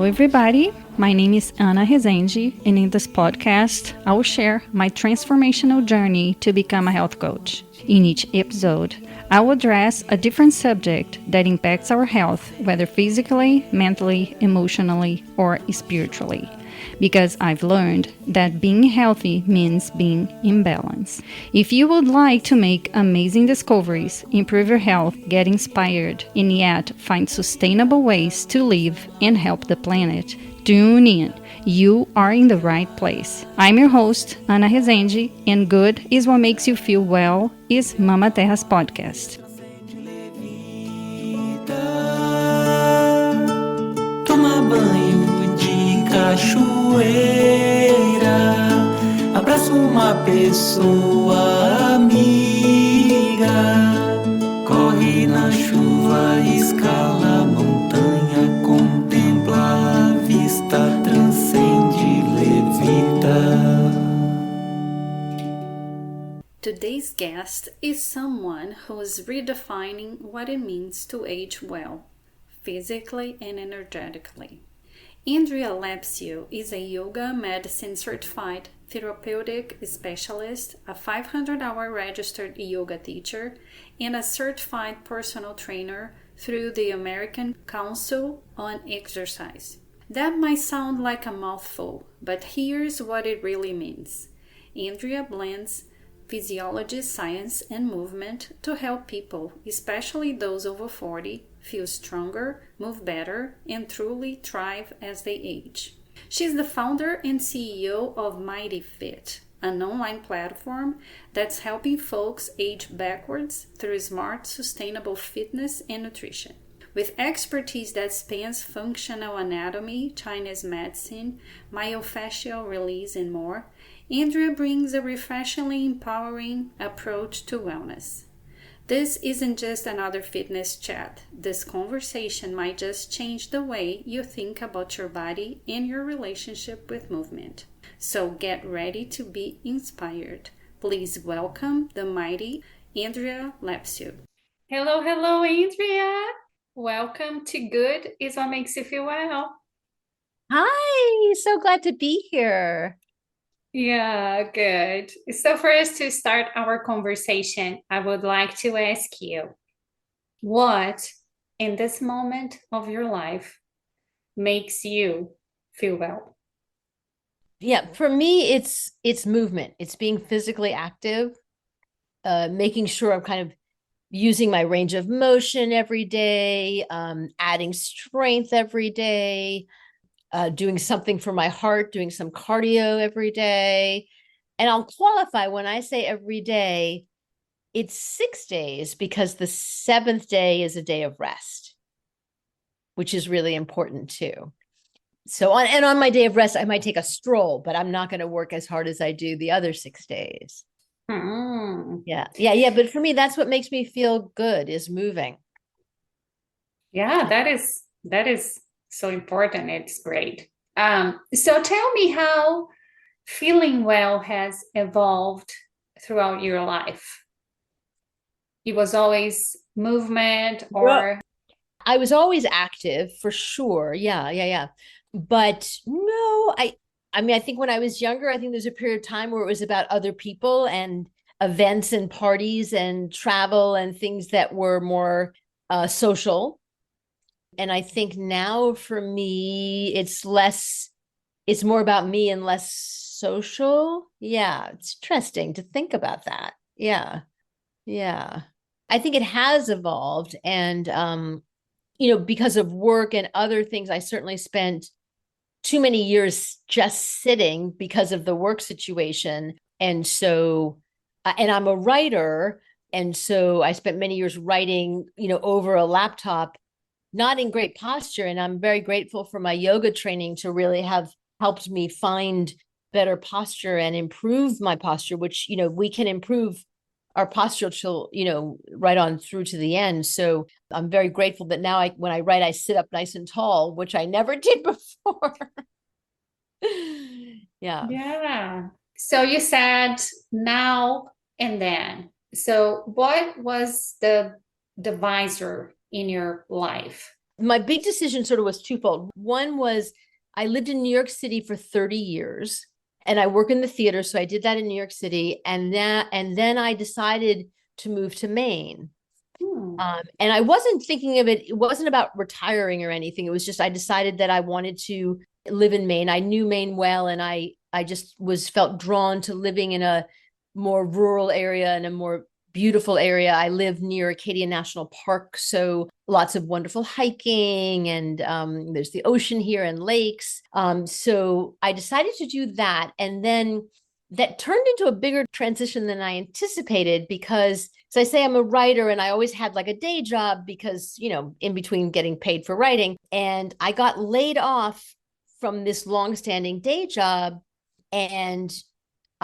Hello, everybody. My name is Ana Rezende, and in this podcast, I will share my transformational journey to become a health coach. In each episode, I will address a different subject that impacts our health, whether physically, mentally, emotionally, or spiritually. Because I've learned that being healthy means being in balance. If you would like to make amazing discoveries, improve your health, get inspired, and yet find sustainable ways to live and help the planet, tune in. You are in the right place. I'm your host, Ana Rezende, and Good is What Makes You Feel Well is Mama Terra's podcast. Toma banho de cachoeira, abraça uma pessoa amiga, corre na chuva, escala a montanha, contempla a vista, transcende, levita. Today's guest is someone who is redefining what it means to age well, physically and energetically. Andrea Lepcio is a yoga medicine certified therapeutic specialist, a 500-hour registered yoga teacher, and a certified personal trainer through the American Council on Exercise. That might sound like a mouthful, but here's what it really means. Andrea blends physiology, science, and movement to help people, especially those over 40, feel stronger, move better, and truly thrive as they age. She's the founder and CEO of Mighty Fit, an online platform that's helping folks age backwards through smart, sustainable fitness and nutrition. With expertise that spans functional anatomy, Chinese medicine, myofascial release, and more, Andrea brings a refreshingly empowering approach to wellness. This isn't just another fitness chat. This conversation might just change the way you think about your body and your relationship with movement. So get ready to be inspired. Please welcome the mighty Andrea Lepcio. Hello, Andrea. Welcome to Good is What Makes You Feel Well. Hi, so glad to be here. Yeah, good. So for us to start our conversation, I would like to ask you, what in this moment of your life makes you feel well? Yeah, for me, it's movement. It's being physically active, making sure I'm kind of using my range of motion every day, adding strength every day, doing something for my heart, doing some cardio every day. And I'll qualify when I say every day, it's 6 days because the 7th day is a day of rest, which is really important too. So on my day of rest, I might take a stroll, but I'm not going to work as hard as I do the other 6 days. Yeah. But for me, that's what makes me feel good is moving. Yeah, that is so important. It's great. So tell me how feeling well has evolved throughout your life. It was always movement or... I was always active for sure. Yeah. But no, I mean, I think when I was younger, I think there's a period of time where it was about other people and events and parties and travel and things that were more social. And I think now for me, it's more about me and less social. Yeah, it's interesting to think about that. Yeah. I think it has evolved. And, because of work and other things, I certainly spent too many years just sitting because of the work situation. And so, and I'm a writer. And so I spent many years writing, over a laptop, not in great posture. And I'm very grateful for my yoga training to really have helped me find better posture and improve my posture, which, we can improve our posture till, right on through to the end. So I'm very grateful that now when I write, I sit up nice and tall, which I never did before. Yeah. So you said now and then. So what was the divisor in your life My big decision sort of was twofold. One was I lived in New York City for 30 years and I work in the theater. So I did that in New York City. And then I decided to move to Maine. And I wasn't thinking of it. It wasn't about retiring or anything. It was just, I decided that I wanted to live in Maine. I knew Maine well. And I just felt drawn to living in a more rural area and a more beautiful area. I live near Acadia National Park, so lots of wonderful hiking, and there's the ocean here and lakes. So I decided to do that, and then that turned into a bigger transition than I anticipated because, as I say, I'm a writer and I always had like a day job because, in between getting paid for writing, and I got laid off from this longstanding day job, and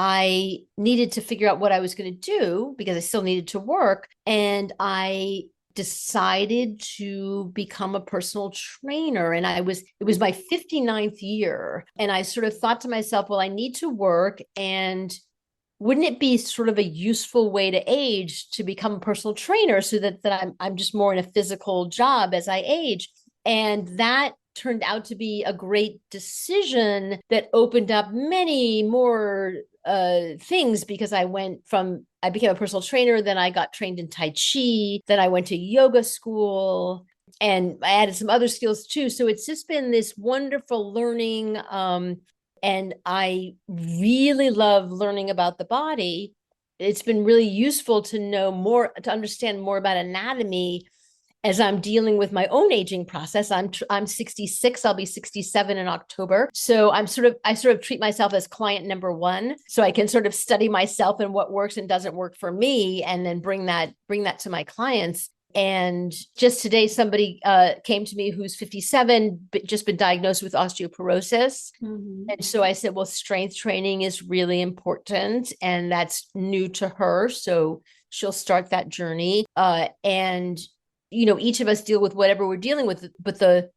I needed to figure out what I was going to do because I still needed to work. And I decided to become a personal trainer. And it was my 59th year. And I sort of thought to myself, well, I need to work. And wouldn't it be sort of a useful way to age to become a personal trainer so that I'm just more in a physical job as I age? And that turned out to be a great decision that opened up many more things because I became a personal trainer, then I got trained in Tai Chi, then I went to yoga school, and I added some other skills too. So it's just been this wonderful learning. And I really love learning about the body. It's been really useful to know more, to understand more about anatomy as I'm dealing with my own aging process. I'm 66. I'll be 67 in October. So I sort of treat myself as client number one. So I can sort of study myself and what works and doesn't work for me, and then bring that to my clients. And just today, somebody came to me who's 57, but just been diagnosed with osteoporosis. And so I said, well, strength training is really important, and that's new to her. So she'll start that journey. And each of us deal with whatever we're dealing with. But the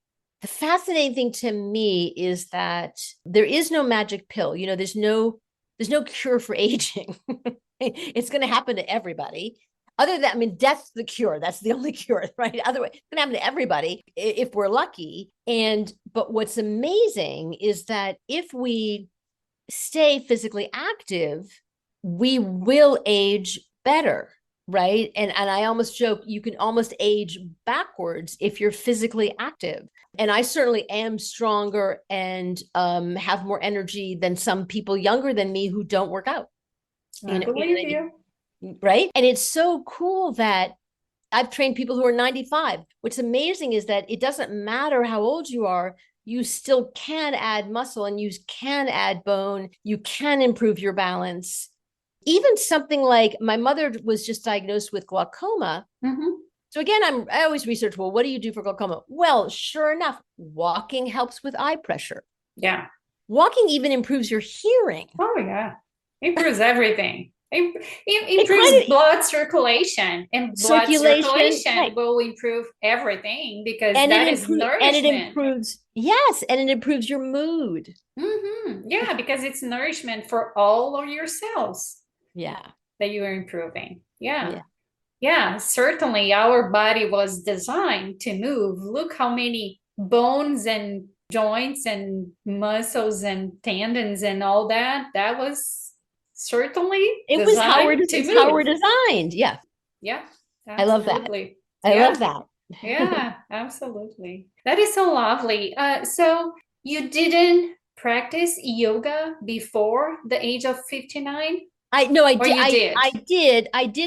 fascinating thing to me is that there is no magic pill. There's no cure for aging. It's going to happen to everybody. Other than, death's the cure. That's the only cure, right? Otherwise, it's going to happen to everybody if we're lucky. But what's amazing is that if we stay physically active, we will age better. Right. And I almost joke, you can almost age backwards if you're physically active. And I certainly am stronger and have more energy than some people younger than me who don't work out. I believe you. Right. And it's so cool that I've trained people who are 95. What's amazing is that it doesn't matter how old you are. You still can add muscle and you can add bone. You can improve your balance. Even something like my mother was just diagnosed with glaucoma. So again, I always research, well, what do you do for glaucoma? Well, sure enough, walking helps with eye pressure. Yeah. Walking even improves your hearing. Oh, yeah. Improves everything. It improves blood circulation, and blood circulation right. will improve everything because that is nourishment. And it improves, yes, and it improves your mood. Yeah, because it's nourishment for all of your cells. Yeah. That you are improving. Yeah, certainly our body was designed to move. Look how many bones and joints and muscles and tendons and all that. That was certainly it was how we're designed. Yeah. Yeah. Absolutely. I love that. I love that. Yeah, absolutely. That is so lovely. So you didn't practice yoga before the age of 59? I did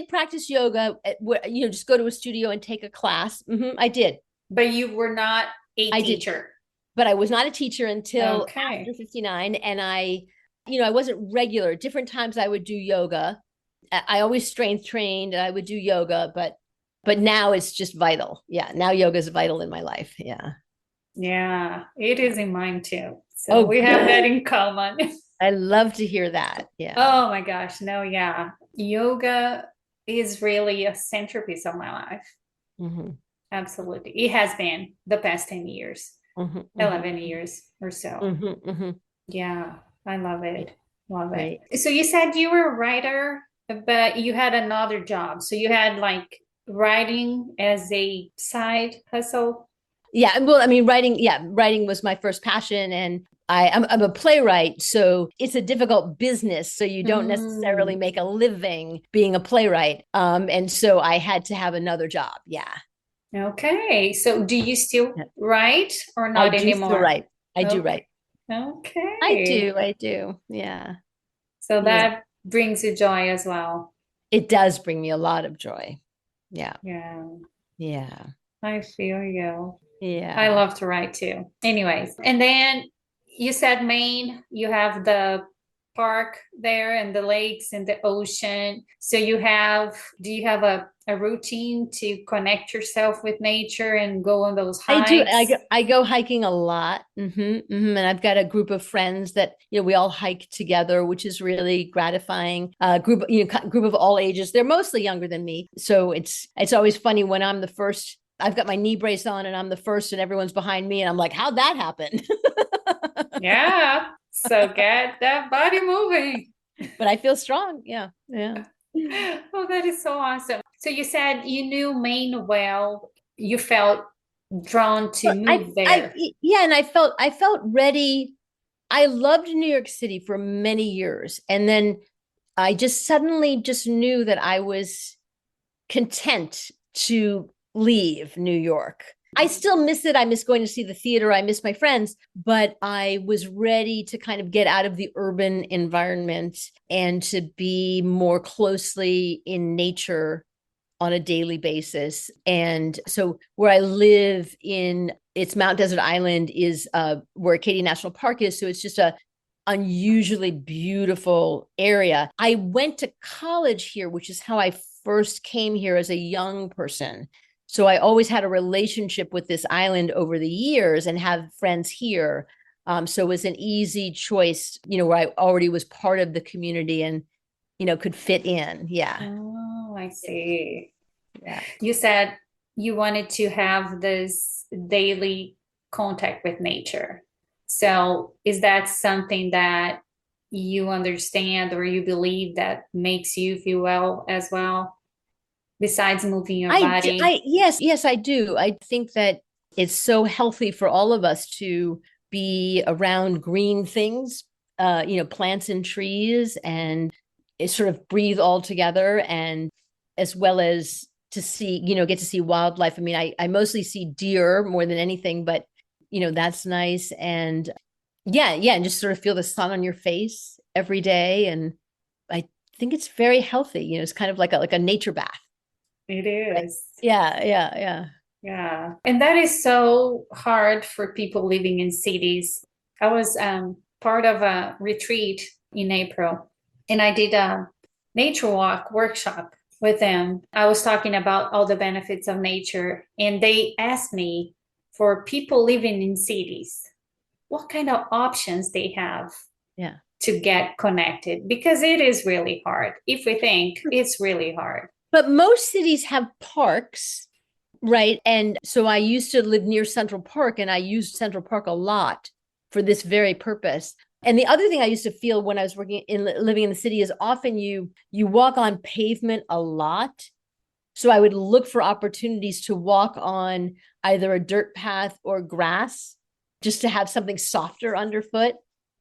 practice yoga, just go to a studio and take a class. I did. But you were not a teacher. But I was not a teacher until after 59. And I wasn't regular. Different times I would do yoga. I always strength trained and I would do yoga, but now it's just vital. Yeah. Now yoga is vital in my life. Yeah. Yeah, it is in mine too. So we have that in common. I love to hear that. Yeah. Oh my gosh. No, yeah. Yoga is really a centerpiece of my life. Absolutely. It has been the past 10 years, 11 years or so. Yeah, I love it. Love it. So you said you were a writer, but you had another job. So you had like writing as a side hustle. Yeah. Well, I mean, writing was my first passion, and I'm a playwright, so it's a difficult business. So you don't necessarily Mm. make a living being a playwright. And so I had to have another job. Yeah. Okay. So do you still Yeah. write or I not do still anymore? write. I do Okay. write. I Okay. do. I do. Yeah. So Yeah. that brings you joy as well. It does bring me a lot of joy. Yeah. Yeah, Yeah. I feel you. I Yeah. love to write too. Anyways, and then you said Maine, you have the park there and the lakes and the ocean. So do you have a routine to connect yourself with nature and go on those I do. hikes? I go hiking a lot. And I've got a group of friends that, we all hike together, which is really gratifying. Group of all ages. They're mostly younger than me. So it's always funny when I'm the first. I've got my knee brace on and I'm the first and everyone's behind me. And I'm like, how'd that happen? Yeah. So get that body moving. But I feel strong. Yeah. Yeah. Oh, that is so awesome. So you said you knew Maine well. You felt drawn to But move there. yeah. And I felt ready. I loved New York City for many years. And then I just suddenly just knew that I was content to leave New York. I still miss it. I miss going to see the theater. I miss my friends, but I was ready to kind of get out of the urban environment and to be more closely in nature on a daily basis. And so where I live in, it's Mount Desert Island, is where Acadia National Park is. So it's just a unusually beautiful area. I went to college here, which is how I first came here as a young person. So I always had a relationship with this island over the years and have friends here. So it was an easy choice, where I already was part of the community and, could fit in. Yeah. Oh, I see. Yeah. You said you wanted to have this daily contact with nature. So is that something that you understand or you believe that makes you feel well as well, besides moving your body? Yes, I do. I think that it's so healthy for all of us to be around green things, plants and trees, and sort of breathe all together, and as well as to see, get to see wildlife. I mean, I mostly see deer more than anything, but that's nice. And and just sort of feel the sun on your face every day. And I think it's very healthy. It's kind of like a nature bath. It Right. is. Yeah. Yeah. And that is so hard for people living in cities. I was part of a retreat in April and I did a nature walk workshop with them. I was talking about all the benefits of nature, and they asked me for people living in cities, what kind of options they have Yeah. to get connected, because it is really hard. If we think it's really hard. But most cities have parks, right? And so I used to live near Central Park, and I used Central Park a lot for this very purpose. And the other thing I used to feel when I was living in the city is often you walk on pavement a lot. So I would look for opportunities to walk on either a dirt path or grass, just to have something softer underfoot.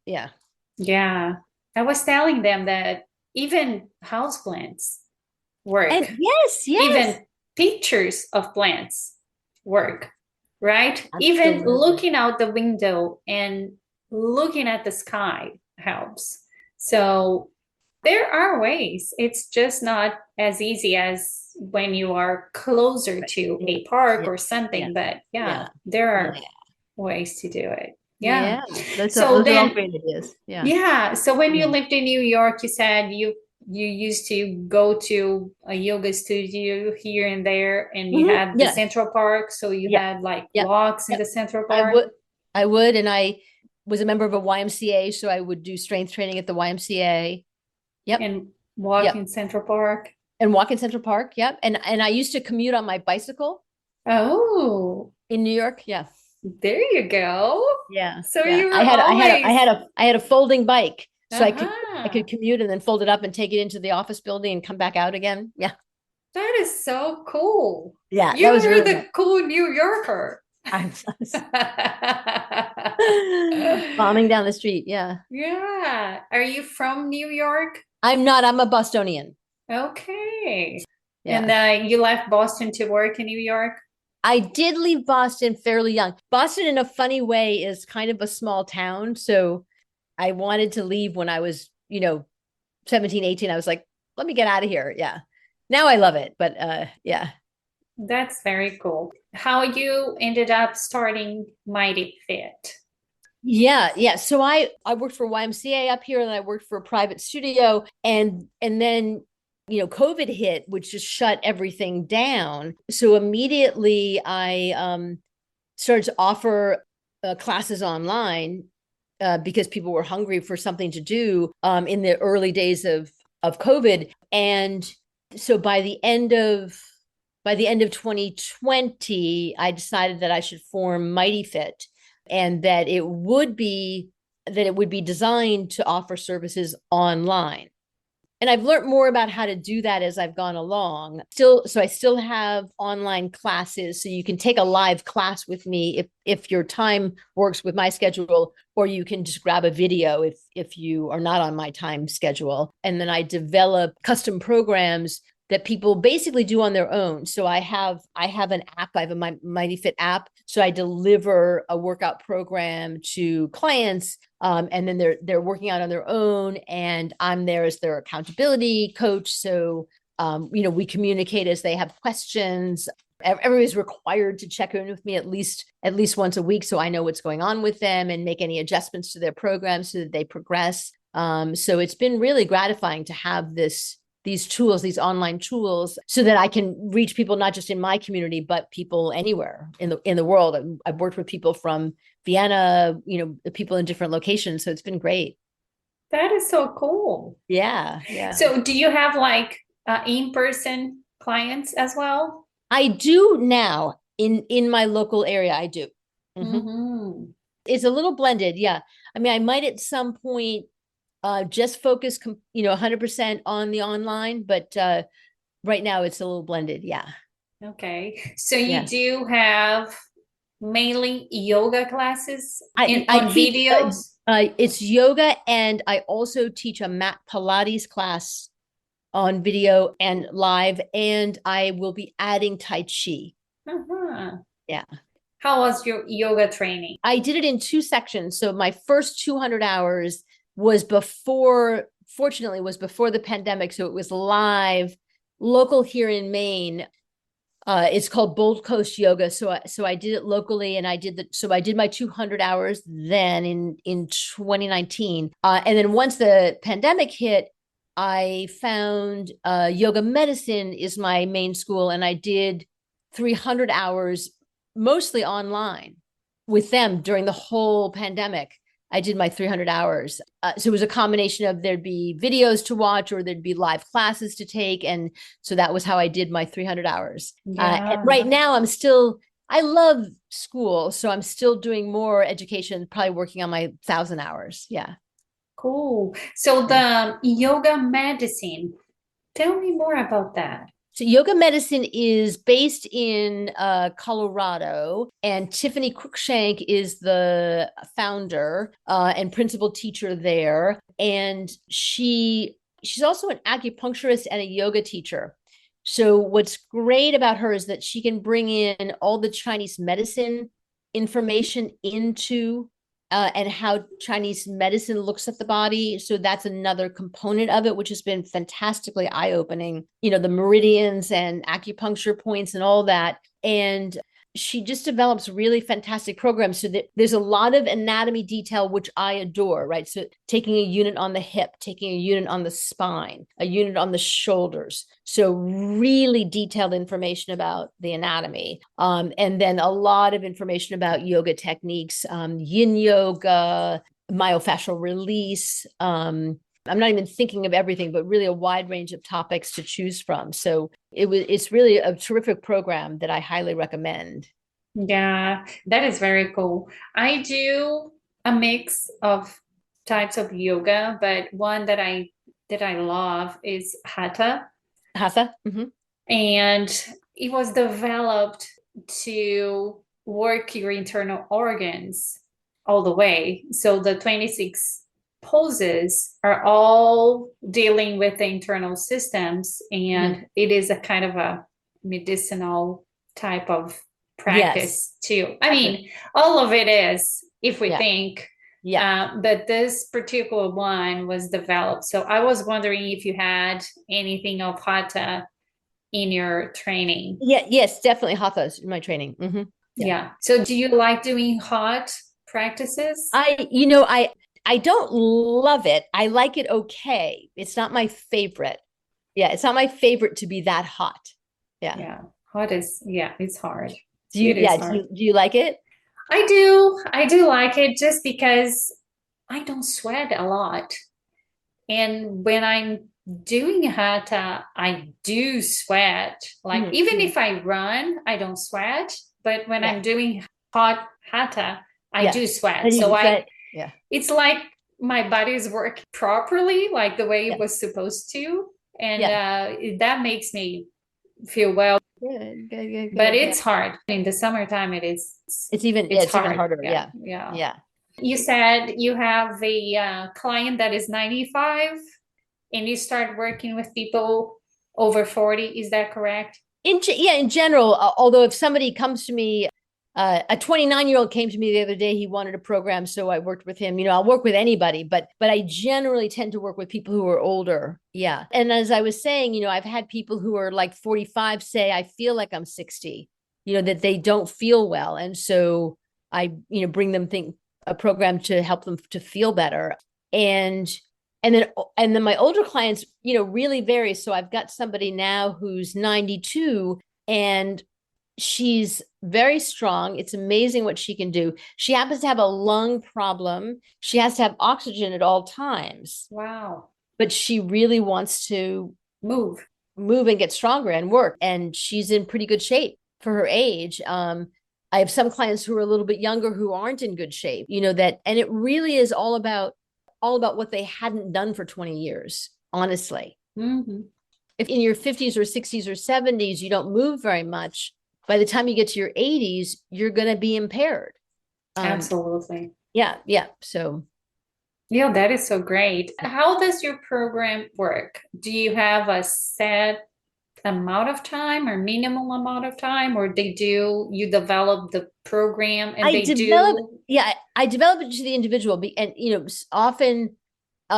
Yeah. Yeah. I was telling them that even houseplants And work, yes. even pictures of plants work, right? Even Absolutely. looking out the window and looking at the sky helps. So there are ways. It's just not as easy as when you are closer to a park Yeah. or something, but Yeah. there are Yeah. ways to do it. Yeah. Yeah. Those So are all then, great ideas. Yeah. so when you Yeah. lived in New York, you said you used to go to a yoga studio here and there, and you had the Yeah. Central Park, so you Yeah. had like Yeah. walks in Yeah. the Central I Park would. And I was a member of a YMCA, so I would do strength training at the YMCA. Yep. and walk Yep. in Central Park. And walk in Central Park. Yep. And I used to commute on my bicycle Oh, in New York. Yeah. there you go. Yeah. So Yeah. you were always, I had a folding bike. So I uh-huh. could commute and then fold it up and take it into the office building and come back out again. Yeah. That is so cool. Yeah. You That was were really the nice. cool New Yorker. I'm bombing down the street. Yeah. Yeah. Are you from New York? I'm not. I'm a Bostonian. Okay. And Yeah. you left Boston to work in New York? I did leave Boston fairly young. Boston, in a funny way, is kind of a small town. So I wanted to leave when I was, 17, 18. I was like, let me get out of here. Yeah. Now I love it. But yeah. That's very cool. How you ended up starting Mighty Fit? Yeah, yeah. So I worked for YMCA up here, and I worked for a private studio, and then COVID hit, which just shut everything down. So immediately I started to offer classes online because people were hungry for something to do in the early days of COVID, and so by the end of 2020, I decided that I should form Mighty Fit, and that it would be designed to offer services online. And I've learned more about how to do that as I've gone along. So I still have online classes, so you can take a live class with me if your time works with my schedule, or you can just grab a video if you are not on my time schedule. And then I develop custom programs that people basically do on their own. So I have an app. I have a Mighty Fit app. So I deliver a workout program to clients, and then they're working out on their own, and I'm there as their accountability coach. So we communicate as they have questions. Everybody's required to check in with me at least once a week, so I know what's going on with them and make any adjustments to their program so that they progress. So it's been really gratifying to have these tools, these online tools, so that I can reach people not just in my community, but people anywhere in the world. I've worked with people from Vienna, people in different locations. So it's been great. That is so cool. Yeah, yeah. So do you have like in-person clients as well? I do now in my local area. I do. Mhm. Mm-hmm. It's a little blended. Yeah. I mean, I might at some point just focus, 100% on the online, but right now it's a little blended. Yeah. Okay. So you Yeah. do have mainly yoga classes I on teach, videos? it's yoga, and I also teach a mat Pilates class on video and live, and I will be adding Tai Chi. Uh-huh. Yeah. How was your yoga training? I did it in two sections. So my first 200 hours fortunately, was before the pandemic. So it was live, local here in Maine. It's called Bold Coast Yoga. So I did it locally, and I did my 200 hours then in 2019. And then once the pandemic hit, I found yoga medicine is my main school, and I did 300 hours mostly online with them during the whole pandemic. I did my 300 hours. So it was a combination of there'd be videos to watch, or there'd be live classes to take. And so that was how I did my 300 hours. And Yeah. right now I love school. So I'm still doing more education, probably working on my 1,000 hours. Yeah. Cool. So the yoga medicine, tell me more about that. So yoga medicine is based in Colorado, and Tiffany Cruikshank is the founder and principal teacher there. And she's also an acupuncturist and a yoga teacher. So what's great about her is that she can bring in all the Chinese medicine information into and how Chinese medicine looks at the body. So that's another component of it, which has been fantastically eye-opening. The meridians and acupuncture points and all that. And she just develops really fantastic programs, so that there's a lot of anatomy detail, which I adore, right? So taking a unit on the hip, taking a unit on the spine, a unit on the shoulders. So really detailed information about the anatomy. And then a lot of information about yoga techniques, yin yoga, myofascial release. I'm not even thinking of everything, but really a wide range of topics to choose from. So it's really a terrific program that I highly recommend. Yeah, that is very cool. I do a mix of types of yoga, but one that I love is hatha, Hatha? Mm-hmm. and it was developed to work your internal organs all the way. So the 26 poses are all dealing with the internal systems, and it is a kind of a medicinal type of practice too. I mean, all of it is, if we think, but this particular one was developed. So I was wondering if you had anything of hatha in your training. Yes, definitely hatha's in my training. Yeah. So do you like doing hot practices? I don't love it. I like it okay. It's not my favorite. Yeah, it's not my favorite to be that hot. Yeah. Hot is, it's hard. Do you like it? I do like it, just because I don't sweat a lot. And when I'm doing hatha, I do sweat. Like even if I run, I don't sweat. But when I'm doing hot hatha, I do sweat. So it's like my body is working properly, like the way it was supposed to. And that makes me feel well. Good. But it's hard. In the summertime, it's even harder. Yeah. You said you have a client that is 95 and you start working with people over 40. Is that correct? In general, although if somebody comes to me, a 29-year-old came to me the other day, he wanted a program, so I worked with him. I'll work with anybody, but I generally tend to work with people who are older. Yeah. And as I was saying, I've had people who are like 45 say, I feel like I'm 60, that they don't feel well. And so I, bring them a program to help them to feel better. And then my older clients, really vary. So I've got somebody now who's 92 and she's very strong. It's amazing what she can do. She happens to have a lung problem. She has to have oxygen at all times. Wow. But she really wants to move and get stronger and work. And she's in pretty good shape for her age. I have some clients who are a little bit younger who aren't in good shape, and it really is all about what they hadn't done for 20 years, honestly. If in your 50s or 60s or 70s, you don't move very much, by the time you get to your 80s, you're going to be impaired. Absolutely. Yeah. So. Yeah, that is so great. How does your program work? Do you have a set amount of time or minimal amount of time, or you develop the program and I develop it to the individual, and often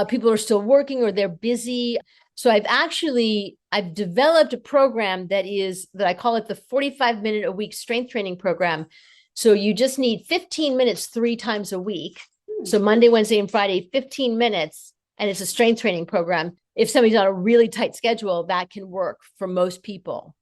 people are still working or they're busy. So I've developed a program that I call it the 45-minute a week strength training program. So you just need 15 minutes 3 times a week. So Monday, Wednesday, and Friday, 15 minutes, and it's a strength training program. If somebody's on a really tight schedule, that can work for most people.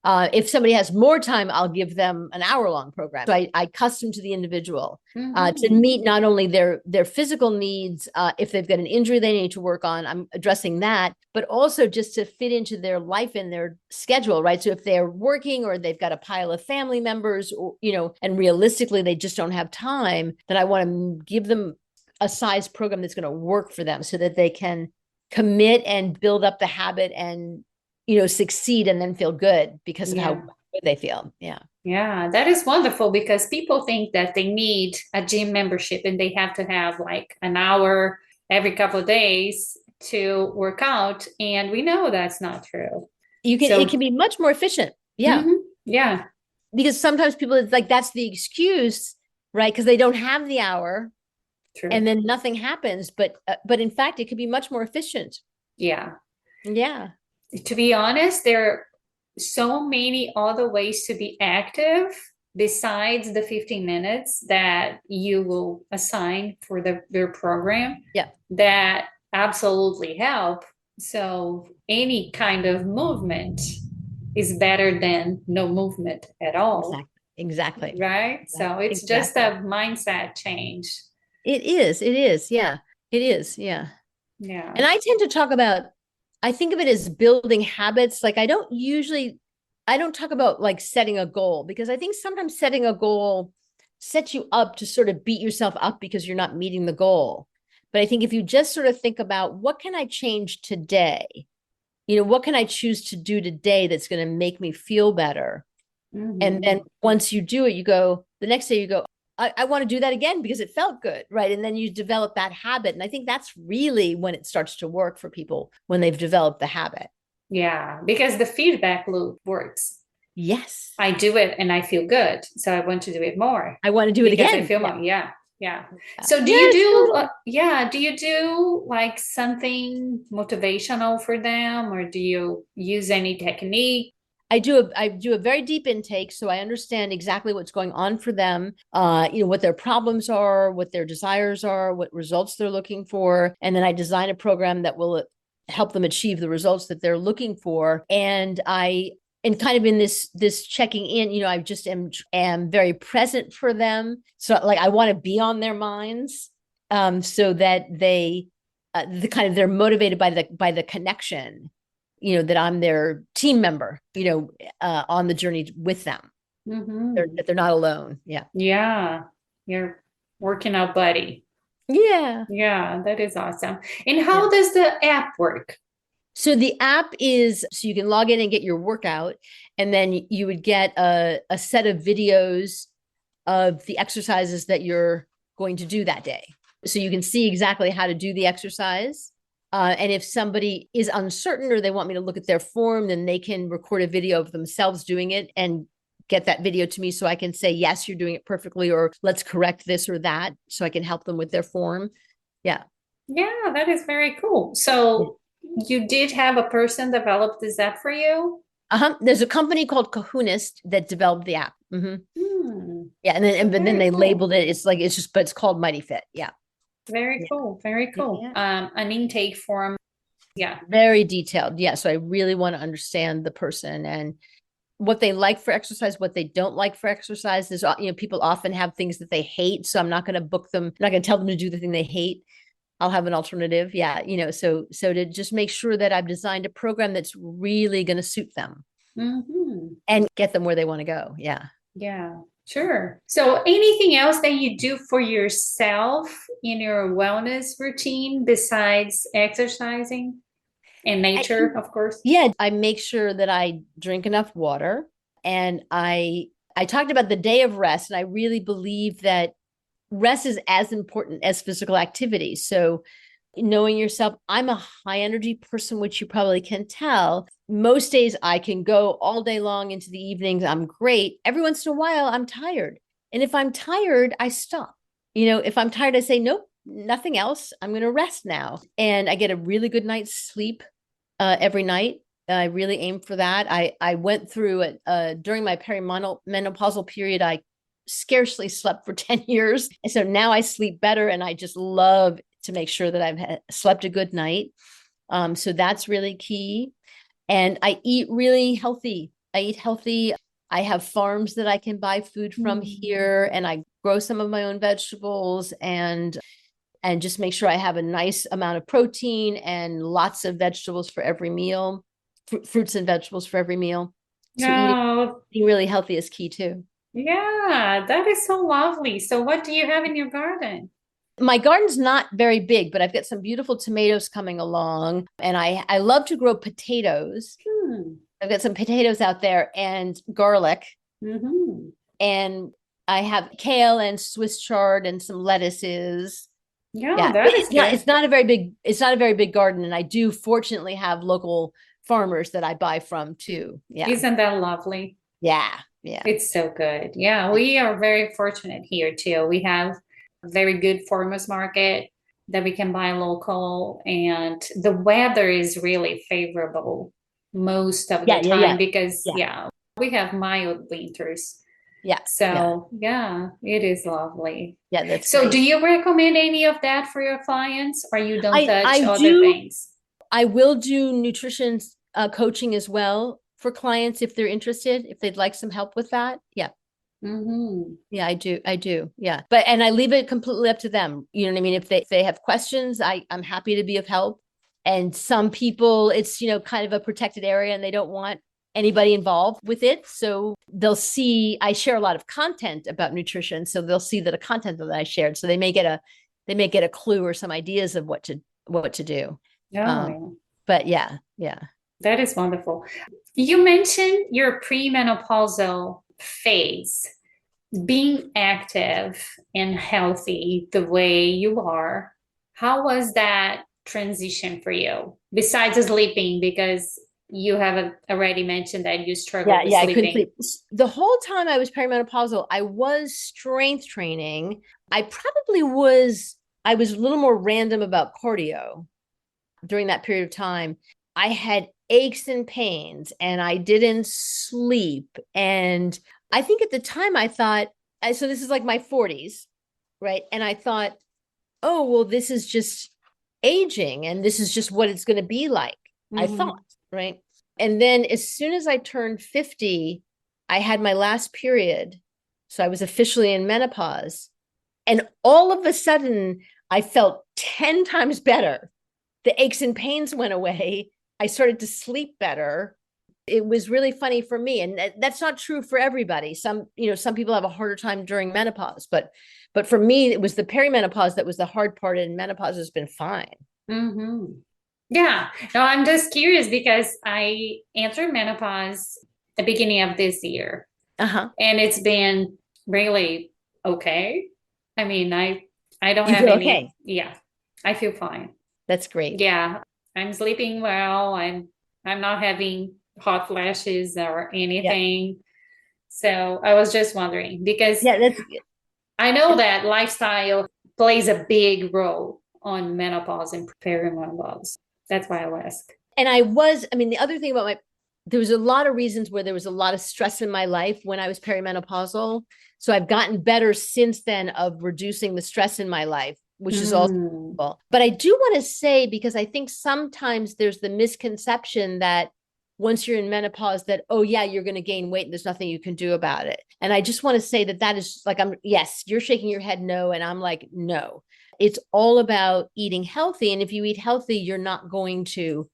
If somebody has more time, I'll give them an hour-long program. So I custom to the individual to meet not only their physical needs, if they've got an injury they need to work on, I'm addressing that, but also just to fit into their life and their schedule, right? So if they're working or they've got a pile of family members, or, and realistically they just don't have time, then I want to give them a size program that's going to work for them so that they can commit and build up the habit and succeed and then feel good because of how good they feel. Yeah, that is wonderful, because people think that they need a gym membership and they have to have like an hour every couple of days to work out, and we know that's not true. It can be much more efficient. Yeah. Because sometimes people, it's like that's the excuse, right? Because they don't have the hour. True. And then nothing happens, but in fact it could be much more efficient. Yeah. To be honest, there are so many other ways to be active besides the 15 minutes that you will assign for their program that absolutely help. So any kind of movement is better than no movement at all. Exactly. Right? So it's just a mindset change. It is. Yeah. It is. Yeah. And I tend to talk about, I think of it as building habits. Like I don't talk about like setting a goal, because I think sometimes setting a goal sets you up to sort of beat yourself up because you're not meeting the goal. But I think if you just sort of think about, what can I change today? What can I choose to do today that's going to make me feel better? And then once you do it, you go, the next day you go, I want to do that again because it felt good, right? And then you develop that habit. And I think that's really when it starts to work for people, when they've developed the habit. Yeah, because the feedback loop works. Yes. I do it and I feel good. So I want to do it more. I want to do it Because again. I feel more. Yeah. Yeah. Yeah. So do you Yes, do, totally. do you do like something motivational for them, or do you use any technique? I do a very deep intake, so I understand exactly what's going on for them, what their problems are, what their desires are, what results they're looking for, and then I design a program that will help them achieve the results that they're looking for. And kind of in this checking in, I just am very present for them. So like I want to be on their minds, so that they're motivated by the connection, that I'm their team member, on the journey with them. That they're not alone. Yeah. Yeah. You're working out buddy. Yeah. Yeah, that is awesome. And how Yeah. does the app work? So the app is so you can log in and get your workout, and then you would get a set of videos of the exercises that you're going to do that day. So you can see exactly how to do the exercise. And if somebody is uncertain or they want me to look at their form, then they can record a video of themselves doing it and get that video to me so I can say, yes, you're doing it perfectly, or let's correct this or that, so I can help them with their form. Yeah. Yeah, that is very cool. So you did have a person develop this app for you? There's a company called Kahunist that developed the app. Yeah, and then Very they cool. labeled it. It's like but it's called Mighty Fit. Yeah. Very cool. Very cool. Yeah. An intake form. Yeah. Very detailed. Yeah. So I really want to understand the person and what they like for exercise, what they don't like for exercise. There's, people often have things that they hate. So I'm not going to book them. I'm not going to tell them to do the thing they hate. I'll have an alternative. Yeah. So to just make sure that I've designed a program that's really going to suit them and get them where they want to go. Yeah. Yeah. Sure. So anything else that you do for yourself in your wellness routine besides exercising and nature, of course? Yeah, I make sure that I drink enough water, and I talked about the day of rest, and I really believe that rest is as important as physical activity. So knowing yourself, I'm a high energy person, which you probably can tell. Most days I can go all day long into the evenings. I'm great. Every once in a while, I'm tired. And if I'm tired, I stop. If I'm tired, I say, nope, nothing else. I'm going to rest now. And I get a really good night's sleep every night. I really aim for that. I went through it during my perimenopausal period. I scarcely slept for 10 years. And so now I sleep better, and I just love to make sure that I've slept a good night. So that's really key. And I eat really healthy. I eat healthy. I have farms that I can buy food from here, and I grow some of my own vegetables and just make sure I have a nice amount of protein and lots of vegetables for every meal, fruits and vegetables for every meal. So eating really healthy is key too. Yeah, that is so lovely. So what do you have in your garden? My garden's not very big, but I've got some beautiful tomatoes coming along, and I love to grow potatoes. I've got some potatoes out there and garlic, and I have kale and Swiss chard and some lettuces. Yeah, that is good. It's not a very big garden, and I do fortunately have local farmers that I buy from too. Yeah. Isn't that lovely? Yeah. Yeah. It's so good. Yeah, we are very fortunate here too. We have a very good farmers market that we can buy local, and the weather is really favorable most of the time because we have mild winters. Yeah. So it is lovely. Yeah, that's so. great. Do you recommend any of that for your clients, or you don't touch other things? I will do nutrition coaching as well for clients if they're interested, if they'd like some help with that. Yeah. Yeah, I do. Yeah. And I leave it completely up to them. You know what I mean? If they have questions, I'm happy to be of help. And some people, it's, kind of a protected area and they don't want anybody involved with it. So they'll see, I share a lot of content about nutrition. So they'll see that a content that I shared. So they may get a clue or some ideas of what to do. But yeah. That is wonderful. You mentioned your premenopausal phase. being active and healthy the way you are, how was that transition for you? Besides sleeping, because you have already mentioned that you struggle with I couldn't sleeping. sleep. The whole time I was perimenopausal, I was strength training. I was a little more random about cardio during that period of time. I had aches and pains and I didn't sleep. And I think at the time I thought, so this is like my 40s, right? And I thought, oh, well, this is just aging and this is just what it's going to be like. I thought, right? And then as soon as I turned 50, I had my last period. So I was officially in menopause. And all of a sudden, I felt 10 times better. The aches and pains went away. I started to sleep better. It was really funny for me. And that's not true for everybody. Some people have a harder time during menopause, but for me, it was the perimenopause that was the hard part, and menopause has been fine. Mm-hmm. Yeah. No, I'm just curious because I entered menopause the beginning of this year. Uh-huh. And it's been really okay. I mean, I don't You have feel any, okay? yeah, I feel fine. That's great. Yeah, I'm sleeping well. I'm not having hot flashes or Yeah. anything. So I was just wondering because Yeah, that's I know that lifestyle plays a big role on menopause and perimenopause. That's why I ask. and the other thing about there was a lot of reasons where there was a lot of stress in my life when I was perimenopausal. So I've gotten better since then of reducing the stress in my life, which is also cool. But I do want to say, because I think sometimes there's the misconception that once you're in menopause that, oh yeah, you're going to gain weight and there's nothing you can do about it. And I just want to say that is like, yes, you're shaking your head no. And I'm like, no, it's all about eating healthy. And if you eat healthy, you're not going to,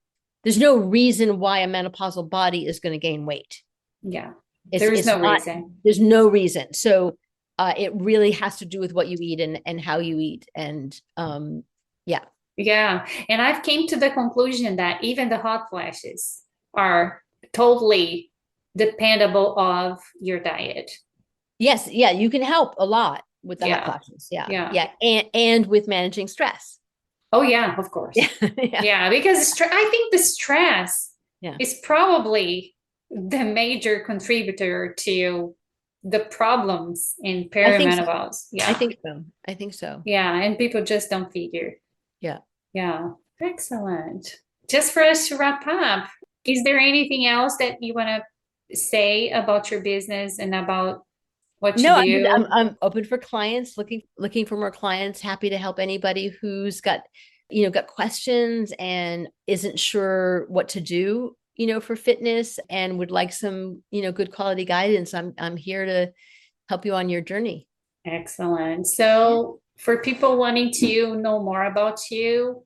there's no reason why a menopausal body is going to gain weight. Yeah. There's no reason. There's no reason. So it really has to do with what you eat and how you eat. And yeah. Yeah. And I've came to the conclusion that even the hot flashes are totally dependable of your diet. Yes. Yeah. You can help a lot with the hot flashes. Yeah. Yeah. And with managing stress. Oh yeah, of course. Yeah, because I think the stress is probably the major contributor to the problems in perimenopause. I think so. Yeah, and people just don't figure. Yeah. Yeah. Excellent. Just for us to wrap up, is there anything else that you want to say about your business and about what you do? I'm open for clients, looking for more clients, happy to help anybody who's got questions and isn't sure what to do, for fitness and would like some, good quality guidance. I'm here to help you on your journey. Excellent. So for people wanting to know more about you,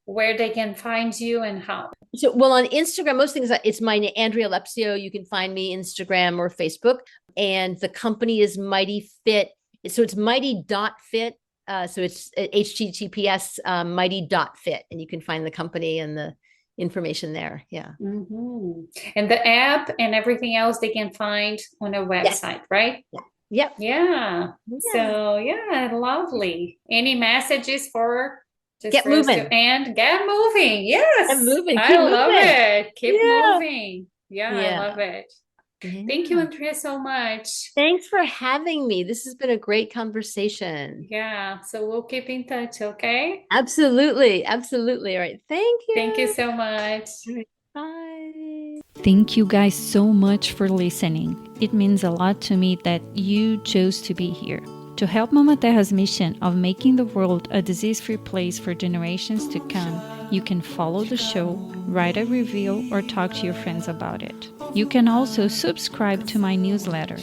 where they can find you and how? So, well, on Instagram, most things, it's my name, Andrea Lepcio. You can find me Instagram or Facebook. And the company is Mighty Fit. So it's mighty.fit. So it's HTTPS mighty.fit. And you can find the company and the information there. Yeah. Mm-hmm. And the app and everything else they can find on a website, right? Yeah. Yeah. So lovely. Any messages for get moving and get moving? Yes. Get moving. I love it. Keep moving. Yeah, I love it. Thank you, Andrea, so much. Thanks for having me. This has been a great conversation. Yeah. So we'll keep in touch, okay? Absolutely. Absolutely. All right. Thank you. Thank you so much. Bye. Thank you guys so much for listening. It means a lot to me that you chose to be here. To help Mama Terra's mission of making the world a disease-free place for generations to come, you can follow the show, write a review, or talk to your friends about it. You can also subscribe to my newsletter.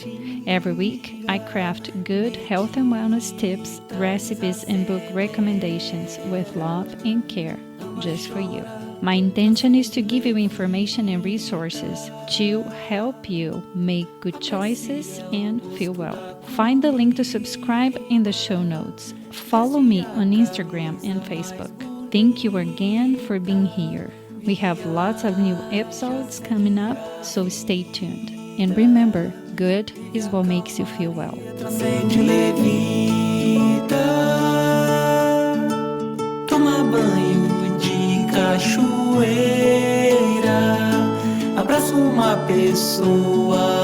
Every week, I craft good health and wellness tips, recipes, and book recommendations with love and care, just for you. My intention is to give you information and resources to help you make good choices and feel well. Find the link to subscribe in the show notes. Follow me on Instagram and Facebook. Thank you again for being here. We have lots of new episodes coming up, so stay tuned. And remember, good is what makes you feel well. Transcende, levita, toma banho de cachoeira, abraça uma pessoa